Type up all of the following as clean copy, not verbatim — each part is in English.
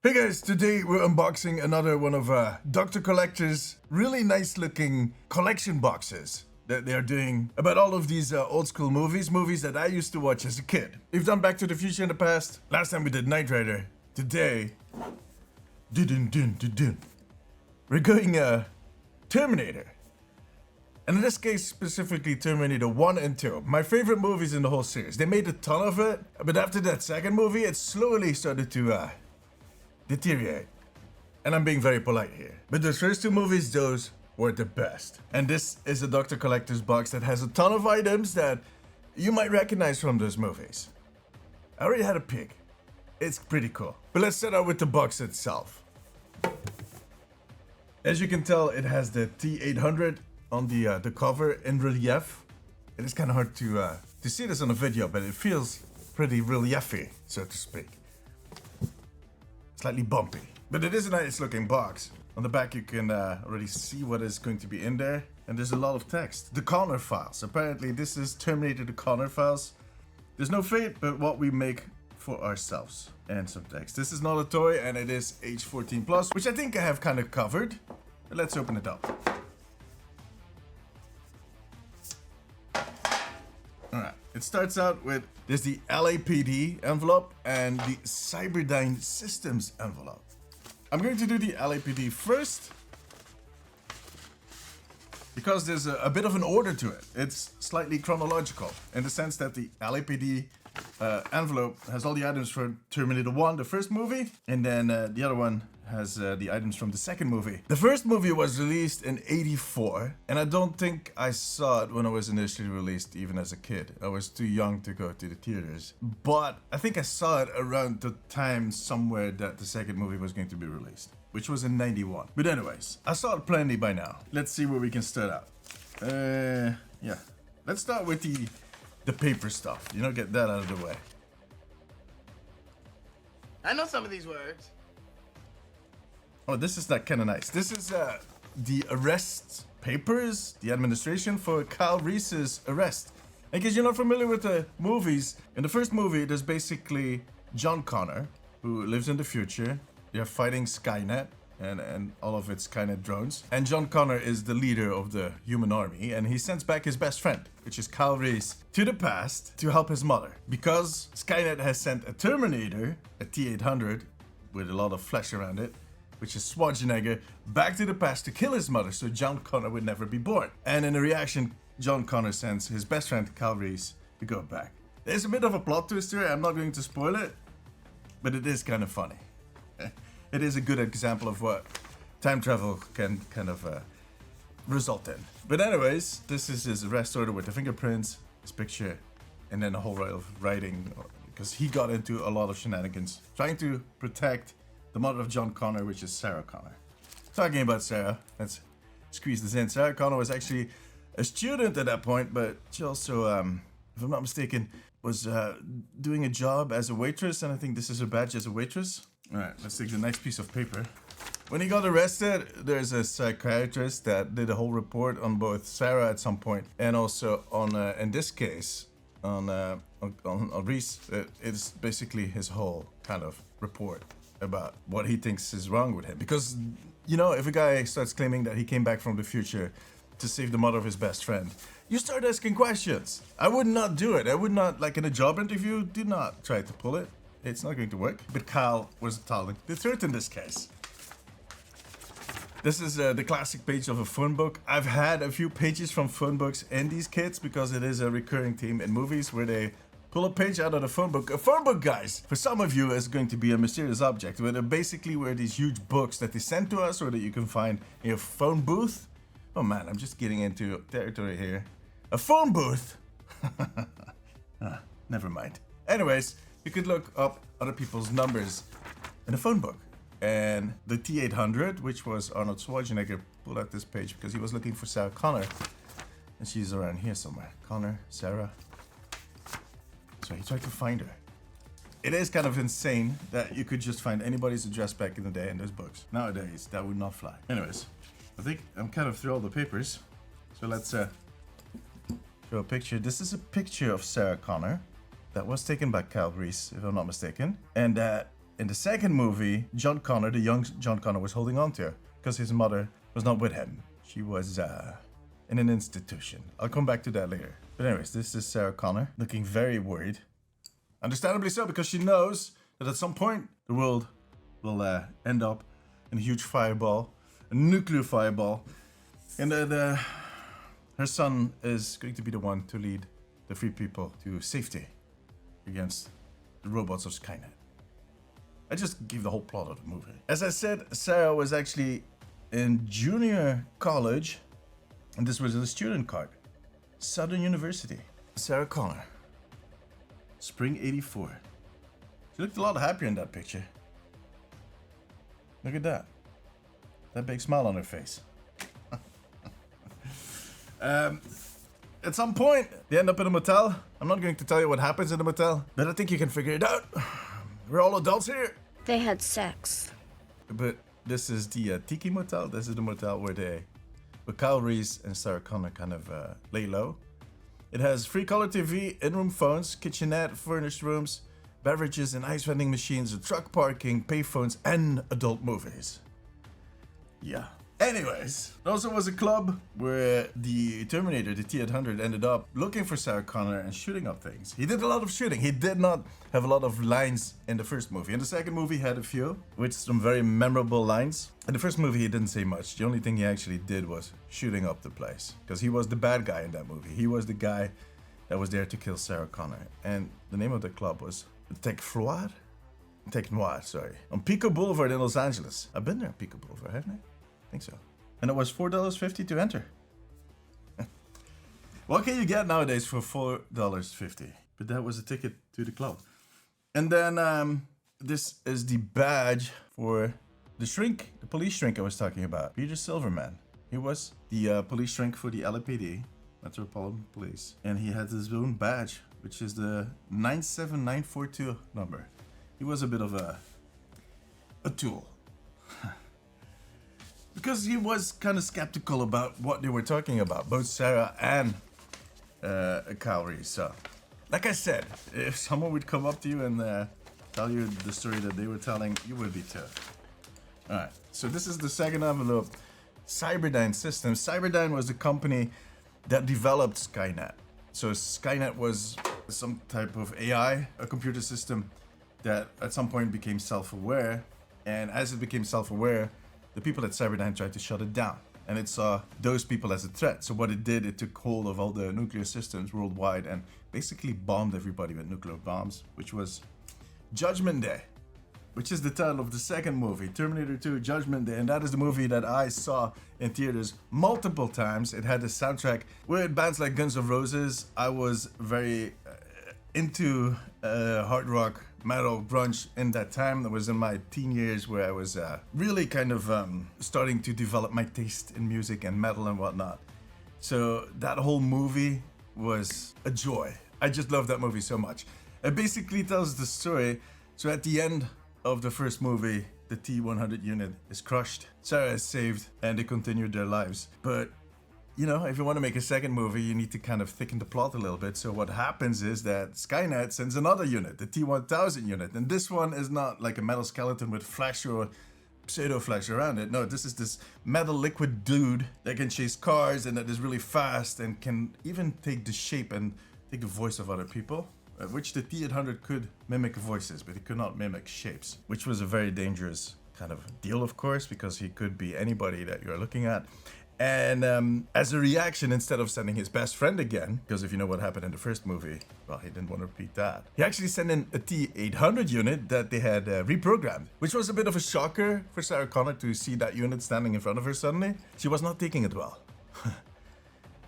Hey guys, today we're unboxing another one of Dr. Collector's really nice looking collection boxes that they're doing about all of these old school movies that I used to watch as a kid. We've done Back to the Future in the past. Last time we did Knight Rider. Today, we're going Terminator. And in this case, specifically Terminator 1 and 2. My favorite movies in the whole series. They made a ton of it, but after that second movie, it slowly started to deteriorate. And I'm being very polite here. But those first two movies, those were the best. And this is a Dr. Collector's box that has a ton of items that you might recognize from those movies. I already had a peek. It's pretty cool. But let's start out with the box itself. As you can tell, it has the T800 on the cover in relief. It is kind of hard to see this on a video, but it feels pretty relief-y, so to speak. Slightly bumpy, but it is a nice looking box. On the back you can already see what is going to be in there, and there's a lot of text. The Connor files. Apparently this is Terminator the Connor files. There's no fate but what we make for ourselves. And some text. This is not a toy and it is age 14 plus, which I think I have kind of covered. But let's open it up. Alright, it starts out with, there's the LAPD envelope and the Cyberdyne Systems envelope. I'm going to do the LAPD first, because there's a bit of an order to it. It's slightly chronological, in the sense that the LAPD envelope has all the items for Terminator 1, the first movie, and then the other one has the items from the second movie. The first movie was released in '84, and I don't think I saw it when it was initially released, even as a kid. I was too young to go to the theaters. But I think I saw it around the time somewhere that the second movie was going to be released, which was in '91. But anyways, I saw it plenty by now. Let's see where we can start out. Yeah. Let's start with the paper stuff. You know, get that out of the way. I know some of these words. Oh, this is not kind of nice. This is the arrest papers, the administration for Kyle Reese's arrest. In case you're not familiar with the movies, in the first movie, there's basically John Connor, who lives in the future. They're fighting Skynet and all of its Skynet drones. And John Connor is the leader of the human army, and he sends back his best friend, which is Kyle Reese, to the past to help his mother. Because Skynet has sent a Terminator, a T800, with a lot of flesh around it, which is Schwarzenegger, back to the past to kill his mother so John Connor would never be born. And in a reaction, John Connor sends his best friend, Kyle Reese, to go back. There's a bit of a plot twist here, I'm not going to spoil it, but it is kind of funny. It is a good example of what time travel can kind of result in. But anyways, this is his arrest order with the fingerprints, his picture, and then a whole row of writing, because he got into a lot of shenanigans trying to protect the mother of John Connor, which is Sarah Connor. Talking about Sarah, let's squeeze this in. Sarah Connor was actually a student at that point, but she also, if I'm not mistaken, was doing a job as a waitress, and I think this is her badge as a waitress. Alright, let's take the next piece of paper. When he got arrested, there's a psychiatrist that did a whole report on both Sarah at some point, and also on, in this case, on Reese. It's basically his whole kind of report about what he thinks is wrong with him. Because, you know, if a guy starts claiming that he came back from the future to save the mother of his best friend, you start asking questions. I would not do it. I would not, like in a job interview, do not try to pull it. It's not going to work. But Kyle was telling the truth in this case. This is the classic page of a phone book. I've had a few pages from phone books in these kits because it is a recurring theme in movies where they pull a page out of the phone book. A phone book, guys, for some of you is going to be a mysterious object, where they basically were these huge books that they send to us or that you can find in your phone booth. Oh man, I'm just getting into territory here. A phone booth? Never mind. Anyways, you could look up other people's numbers in a phone book. And the T800, which was Arnold Schwarzenegger, pulled out this page because he was looking for Sarah Connor. And she's around here somewhere. Connor, Sarah. So he tried to find her. It is kind of insane that you could just find anybody's address back in the day in those books. Nowadays, that would not fly. Anyways, I think I'm kind of through all the papers. So let's show a picture. This is a picture of Sarah Connor that was taken by Kyle Reese, if I'm not mistaken. And in the second movie, John Connor, the young John Connor, was holding on to her because his mother was not with him. She was in an institution. I'll come back to that later. But anyways, this is Sarah Connor looking very worried. Understandably so, because she knows that at some point the world will end up in a huge fireball, a nuclear fireball, and that her son is going to be the one to lead the free people to safety against the robots of Skynet. I just gave the whole plot of the movie. As I said, Sarah was actually in junior college, and this was a student card. Southern University. Sarah Connor. Spring 84. She looked a lot happier in that picture. Look at that. That big smile on her face. At some point, they end up in a motel. I'm not going to tell you what happens in the motel, but I think you can figure it out. We're all adults here. They had sex. But this is the Tiki Motel. This is the motel where Kyle Reese and Sarah Connor kind of lay low. It has free color TV, in-room phones, kitchenette, furnished rooms, beverages and ice vending machines, truck parking, payphones, and adult movies. Yeah. Anyways, there also was a club where the Terminator, the T-800, ended up looking for Sarah Connor and shooting up things. He did a lot of shooting. He did not have a lot of lines in the first movie. In the second movie, he had a few, with some very memorable lines. In the first movie, he didn't say much. The only thing he actually did was shooting up the place, because he was the bad guy in that movie. He was the guy that was there to kill Sarah Connor. And the name of the club was Tech Noir, sorry. On Pico Boulevard in Los Angeles. I've been there on Pico Boulevard, haven't I? I think so. And it was $4.50 to enter. What can you get nowadays for $4.50? But that was a ticket to the club. And then this is the badge for the shrink, the police shrink I was talking about. Peter Silverman. He was the police shrink for the LAPD, Metropolitan Police. And he had his own badge, which is the 97942 number. He was a bit of a tool. Because he was kind of skeptical about what they were talking about, both Sarah and Kyle Reese. So, like I said, if someone would come up to you and tell you the story that they were telling, you would be too. Alright, so this is the second envelope. Cyberdyne Systems. Cyberdyne was the company that developed Skynet. So Skynet was some type of AI, a computer system that at some point became self-aware. And as it became self-aware, the people at Cyberdyne tried to shut it down, and it saw those people as a threat. So what it did, it took hold of all the nuclear systems worldwide and basically bombed everybody with nuclear bombs, which was Judgment Day, which is the title of the second movie, Terminator 2 Judgment Day. And that is the movie that I saw in theaters multiple times. It had a soundtrack with bands like Guns N' Roses. I was very into hard rock, metal, grunge in that time. That was in my teen years where I was really kind of starting to develop my taste in music and metal and whatnot. So that whole movie was a joy. I just love that movie so much. It basically tells the story. So at the end of the first movie, the T-100 unit is crushed. Sarah is saved and they continue their lives. But you know, if you want to make a second movie, you need to kind of thicken the plot a little bit. So what happens is that Skynet sends another unit, the T-1000 unit. And this one is not like a metal skeleton with flesh or pseudo-flesh around it. No, this is this metal liquid dude that can chase cars and that is really fast and can even take the shape and take the voice of other people. Which the T-800 could mimic voices, but he could not mimic shapes. Which was a very dangerous kind of deal, of course, because he could be anybody that you're looking at. And as a reaction, instead of sending his best friend again, because if you know what happened in the first movie, well, he didn't want to repeat that. He actually sent in a T-800 unit that they had reprogrammed, which was a bit of a shocker for Sarah Connor to see that unit standing in front of her suddenly. She was not taking it well.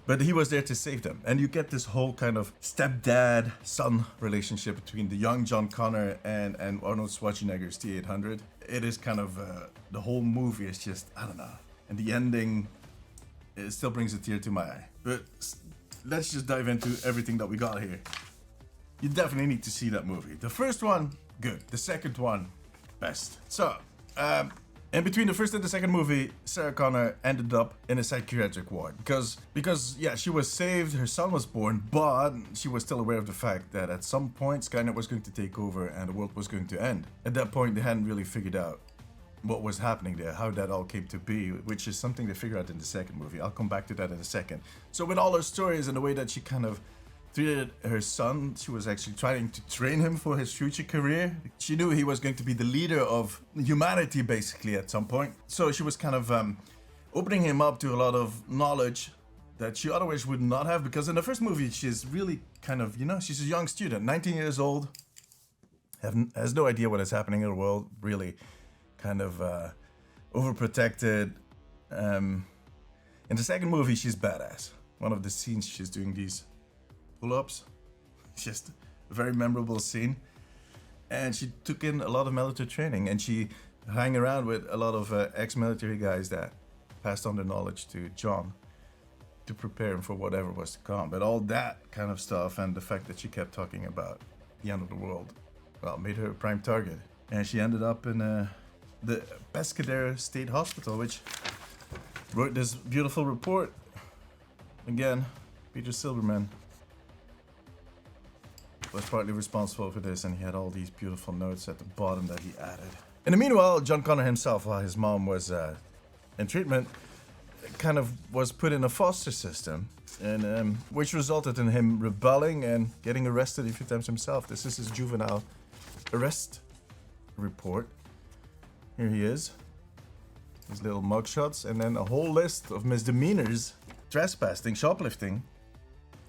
But he was there to save them. And you get this whole kind of stepdad-son relationship between the young John Connor and Arnold Schwarzenegger's T-800. It is kind of, the whole movie is just, I don't know. And the ending, it still brings a tear to my eye. But let's just dive into everything that we got here. You definitely need to see that movie. The first one, good. The second one, best. So, And between the first and the second movie, Sarah Connor ended up in a psychiatric ward because yeah, she was saved, her son was born, but she was still aware of the fact that at some point Skynet was going to take over and the world was going to end. At that point, they hadn't really figured out what was happening there, how that all came to be, which is something they figure out in the second movie. I'll come back to that in a second. So with all her stories and the way that she kind of treated her son, she was actually trying to train him for his future career. She knew he was going to be the leader of humanity basically at some point. So she was kind of opening him up to a lot of knowledge that she otherwise would not have, because in the first movie she's really kind of, you know, she's a young student, 19 years old, has no idea what is happening in the world, really kind of overprotected. In the second movie she's badass. One of the scenes she's doing these pull-ups, just a very memorable scene, and she took in a lot of military training, and she hung around with a lot of ex-military guys that passed on their knowledge to John to prepare him for whatever was to come. But all that kind of stuff and the fact that she kept talking about the end of the world, well, made her a prime target, and she ended up in the Pescadero State Hospital, which wrote this beautiful report. Again, Peter Silverman was partly responsible for this, and he had all these beautiful notes at the bottom that he added. In the meanwhile, John Connor himself, while his mom was in treatment, kind of was put in a foster system, and which resulted in him rebelling and getting arrested a few times himself. This is his juvenile arrest report. Here he is, his little mugshots, and then a whole list of misdemeanors: trespassing, shoplifting,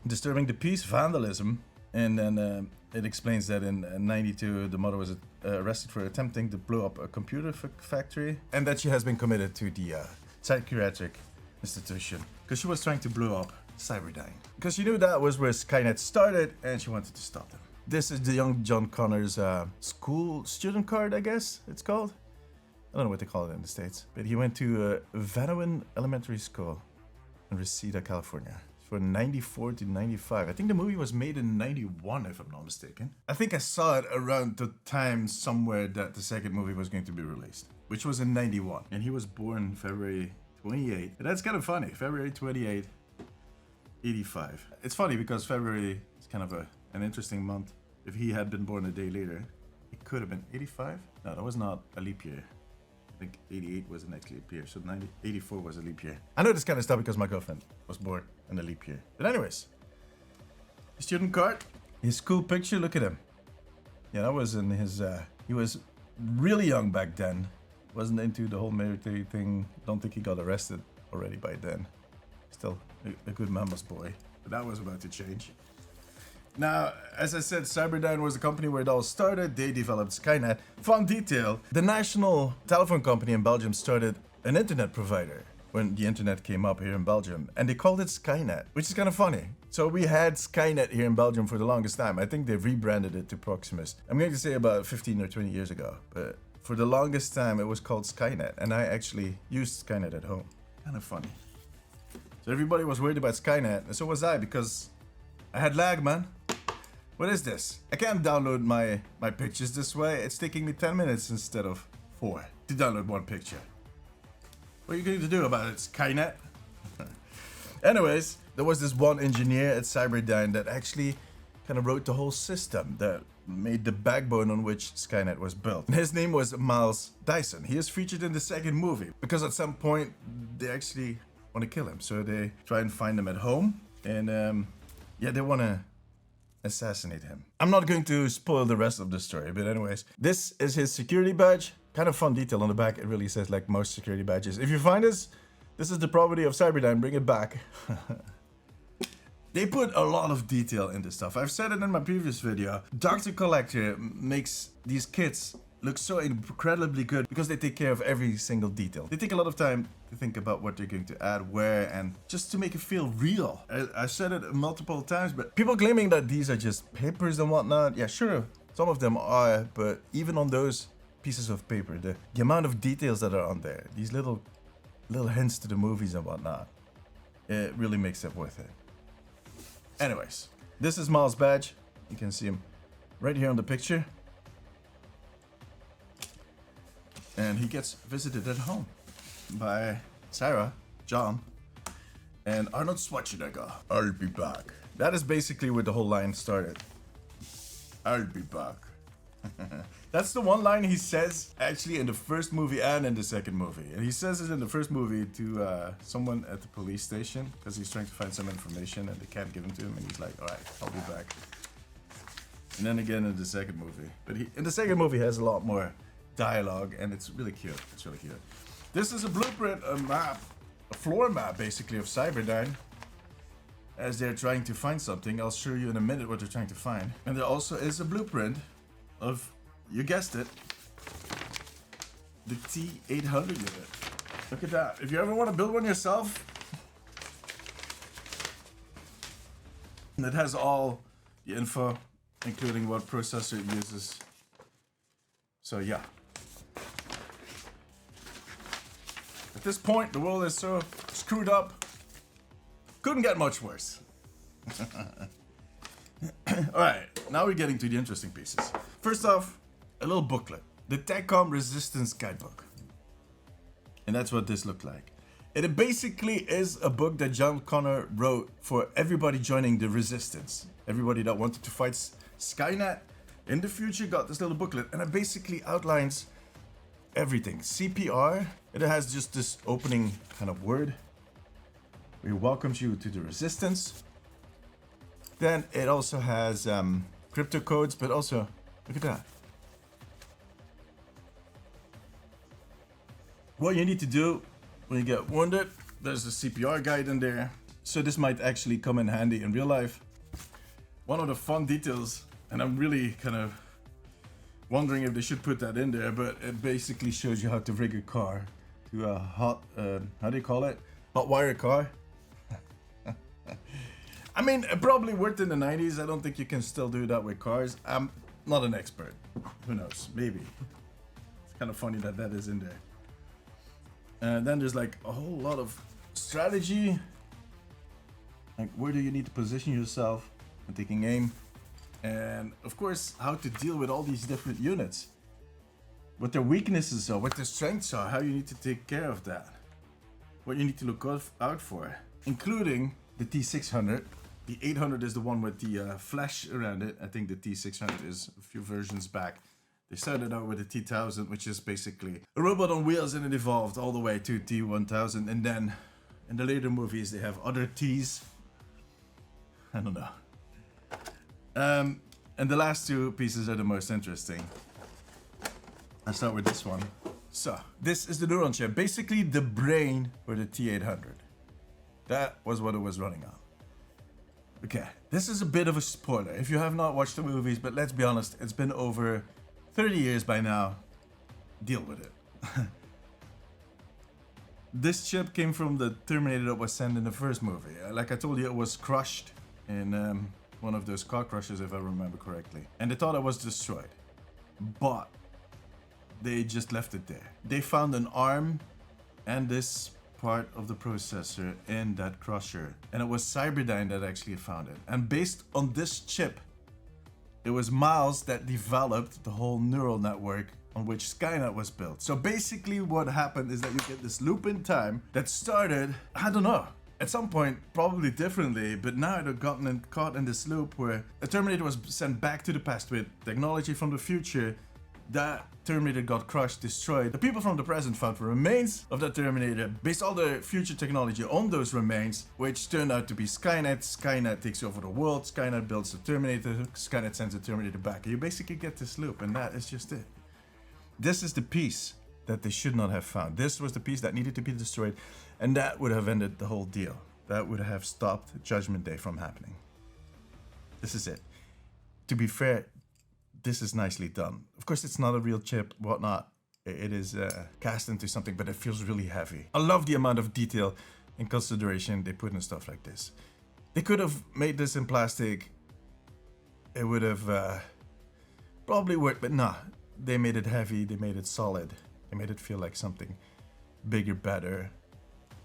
disturbing the peace, vandalism. And then it explains that in '92 the mother was arrested for attempting to blow up a computer factory, and that she has been committed to the psychiatric institution because she was trying to blow up Cyberdyne. Because she knew that was where Skynet started, and she wanted to stop them. This is the young John Connor's school student card, I guess it's called. I don't know what they call it in the States. But he went to Vanawan Elementary School in Reseda, California. From 94 to 95. I think the movie was made in 91, if I'm not mistaken. I think I saw it around the time somewhere that the second movie was going to be released, which was in 91. And he was born February 28. And that's kind of funny. February 28, 85. It's funny because February is kind of an interesting month. If he had been born a day later, it could have been 85. No, that was not a leap year. I think 88 was the next leap year, so 84 was a leap year. I know this kind of stuff because my girlfriend was born in a leap year. But anyways, his student card, his school picture, look at him. Yeah, that was in his, he was really young back then. Wasn't into the whole military thing. Don't think he got arrested already by then. Still a good mama's boy. But that was about to change. Now, as I said, Cyberdyne was the company where it all started. They developed Skynet. Fun detail, the national telephone company in Belgium started an internet provider when the internet came up here in Belgium, and they called it Skynet, which is kind of funny. So we had Skynet here in Belgium for the longest time. I think they've rebranded it to Proximus. I'm going to say about 15 or 20 years ago, but for the longest time it was called Skynet, and I actually used Skynet at home. Kind of funny. So everybody was worried about Skynet, and so was I, because I had lag, man. What is this? I can't download my pictures this way. It's taking me 10 minutes instead of 4 to download one picture. What are you going to do about it, Skynet? Anyways, there was this one engineer at Cyberdyne that actually kind of wrote the whole system that made the backbone on which Skynet was built. And his name was Miles Dyson. He is featured in the second movie because at some point they actually want to kill him. So they try and find him at home, and yeah, they want to assassinate him. I'm not going to spoil the rest of the story, but anyways, this is his security badge. Kind of fun detail on the back. It really says like most security badges. If you find this is the property of Cyberdyne, bring it back. They put a lot of detail in this stuff. I've said it in my previous video. Dr. Collector makes these kits look so incredibly good because they take care of every single detail. They take a lot of time to think about what they're going to add, where, and just to make it feel real. I said it multiple times, but people claiming that these are just papers and whatnot. Yeah, sure, some of them are, but even on those pieces of paper, the amount of details that are on there, these little hints to the movies and whatnot, it really makes it worth it. Anyways, this is Miles' badge. You can see him right here on the picture. And he gets visited at home by Sarah, John, and Arnold Schwarzenegger. I'll be back. That is basically where the whole line started. I'll be back. That's the one line he says actually in the first movie and in the second movie. And he says it in the first movie to someone at the police station because he's trying to find some information and they can't give it to him. And he's like, all right, I'll be back. And then again in the second movie. But in the second movie he has a lot more dialogue and it's really cute. It's really cute. This is a blueprint, a map, a floor map basically of Cyberdyne. As they're trying to find something. I'll show you in a minute what they're trying to find. And there also is a blueprint of, you guessed it, the T800 unit. Look at that. If you ever want to build one yourself, it has all the info, including what processor it uses. So yeah. At this point, the world is so screwed up. Couldn't get much worse. Alright, now we're getting to the interesting pieces. First off, a little booklet. The TechCom Resistance Guidebook. And that's what this looked like. It basically is a book that John Connor wrote for everybody joining the Resistance. Everybody that wanted to fight Skynet in the future got this little booklet. And it basically outlines everything. CPR, it has just this opening kind of word. It welcomes you to the Resistance. Then it also has crypto codes, but also, look at that. What you need to do when you get wounded, there's a CPR guide in there. So this might actually come in handy in real life. One of the fun details, and I'm really kind of wondering if they should put that in there, but it basically shows you how to rig a car to a hot, how do you call it? Hot wire car. I mean, it probably worked in the 90s. I don't think you can still do that with cars. I'm not an expert. Who knows? Maybe. It's kind of funny that that is in there. And then there's like a whole lot of strategy. Like where do you need to position yourself when taking aim? And of course, how to deal with all these different units. What their weaknesses are, what their strengths are, how you need to take care of that. What you need to look out for. Including the T600. The 800 is the one with the flash around it. I think the T600 is a few versions back. They started out with the T1000, which is basically a robot on wheels, and it evolved all the way to T1000. And then in the later movies, they have other Ts. I don't know. And the last two pieces are the most interesting. I'll start with this one. So, this is the neuron chip. Basically, the brain for the T800. That was what it was running on. Okay, this is a bit of a spoiler if you have not watched the movies, but let's be honest, it's been over 30 years by now. Deal with it. This chip came from the Terminator that was sent in the first movie. Like I told you, it was crushed in one of those car crushes, if I remember correctly. And they thought it was destroyed. But they just left it there. They found an arm and this part of the processor in that crusher, and it was Cyberdyne that actually found it. And based on this chip, it was Miles that developed the whole neural network on which Skynet was built. So basically what happened is that you get this loop in time that started, I don't know, at some point probably differently, but now they've gotten caught in this loop where a Terminator was sent back to the past with technology from the future. That Terminator got crushed, destroyed. The people from the present found the remains of that Terminator, based all the future technology on those remains, which turned out to be Skynet. Skynet takes over the world, Skynet builds the Terminator, Skynet sends the Terminator back. You basically get this loop, and that is just it. This is the piece that they should not have found. This was the piece that needed to be destroyed, and that would have ended the whole deal. That would have stopped Judgment Day from happening. This is it. To be fair, this is nicely done. Of course, it's not a real chip, whatnot. It is cast into something, but it feels really heavy. I love the amount of detail and consideration they put in stuff like this. They could have made this in plastic. It would have probably worked, but nah. They made it heavy, they made it solid. They made it feel like something bigger, better.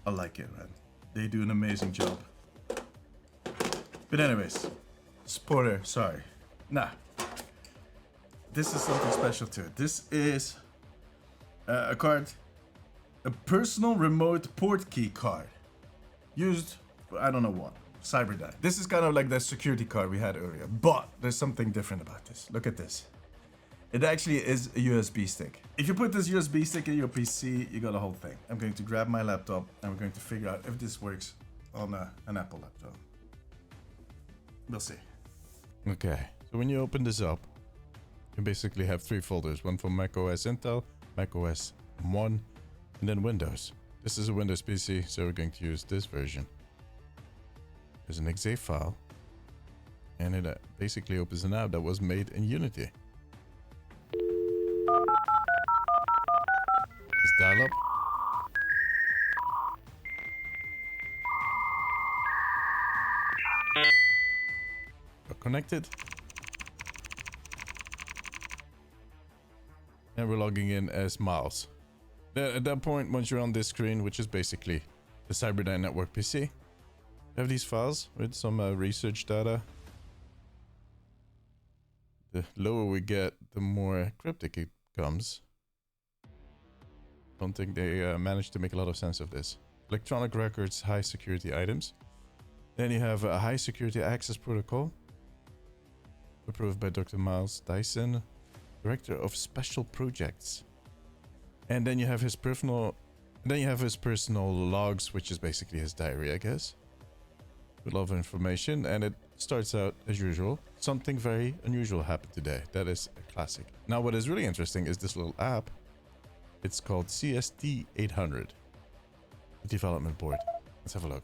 I like it, man. They do an amazing job. But anyways, spoiler, sorry. Nah. This is something special too. This is A card. A personal remote port key card. Used for I don't know what. Cyberdyne. This is kind of like the security card we had earlier. But there's something different about this. Look at this. It actually is a USB stick. If you put this USB stick in your PC, you got a whole thing. I'm going to grab my laptop and we're going to figure out if this works on an Apple laptop. We'll see. Okay, so when you open this up, you basically have 3 folders. One for macOS Intel, macOS 1, and then Windows. This is a Windows PC, so we're going to use this version. There's an exe file, and it basically opens an app that was made in Unity. Let's dial up. We're connected. And we're logging in as Miles. At that point, once you're on this screen, which is basically the Cyberdyne Network PC, you have these files with some research data. The lower we get, the more cryptic it comes. Don't think they managed to make a lot of sense of this. Electronic records, high security items. Then you have a high security access protocol, approved by Dr. Miles Dyson, Director of Special Projects. And then you have his personal logs, which is basically his diary, I guess. With a lot of information, and it starts out as usual. Something very unusual happened today. That is a classic. Now, what is really interesting is this little app. It's called CST 800. The development board. Let's have a look.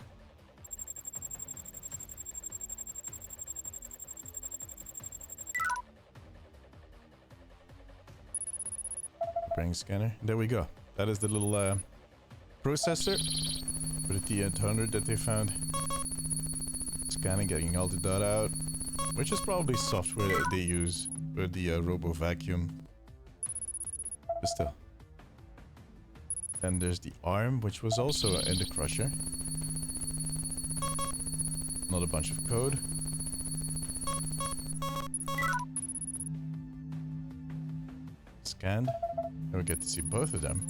Brain scanner. There we go. That is the little processor for the T800 that they found. Scanning, getting all the data out, which is probably software that they use for the robo vacuum. But still. Then there's the ARM, which was also in the crusher. Another bunch of code. Scanned. And we get to see both of them.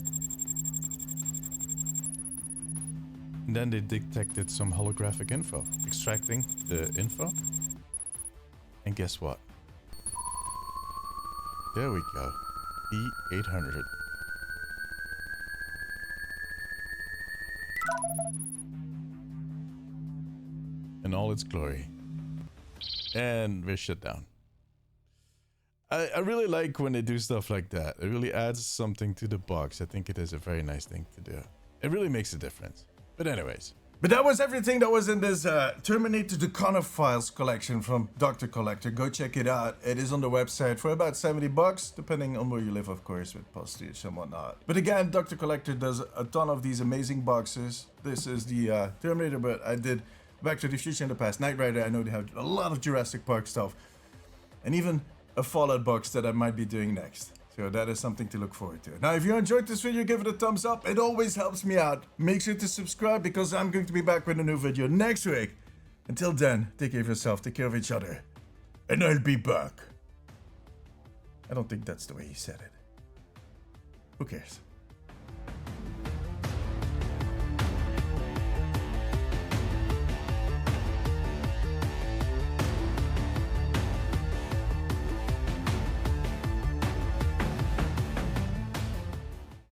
And then they detected some holographic info. Extracting the info. And guess what? There we go. E800. In all its glory. And we're shut down. I really like when they do stuff like that. It really adds something to the box. I think it is a very nice thing to do. It really makes a difference. But anyways. But that was everything that was in this Terminator the Connor Files collection from Dr. Collector. Go check it out. It is on the website for about $70, depending on where you live, of course, with postage and whatnot. But again, Dr. Collector does a ton of these amazing boxes. This is the Terminator, but I did Back to the Future in the past. Knight Rider, I know they have a lot of Jurassic Park stuff. And even a Fallout box that I might be doing next. So that is something to look forward to. Now, if you enjoyed this video, give it a thumbs up. It always helps me out. Make sure to subscribe because I'm going to be back with a new video next week. Until then, take care of yourself, take care of each other. And I'll be back. I don't think that's the way he said it. Who cares?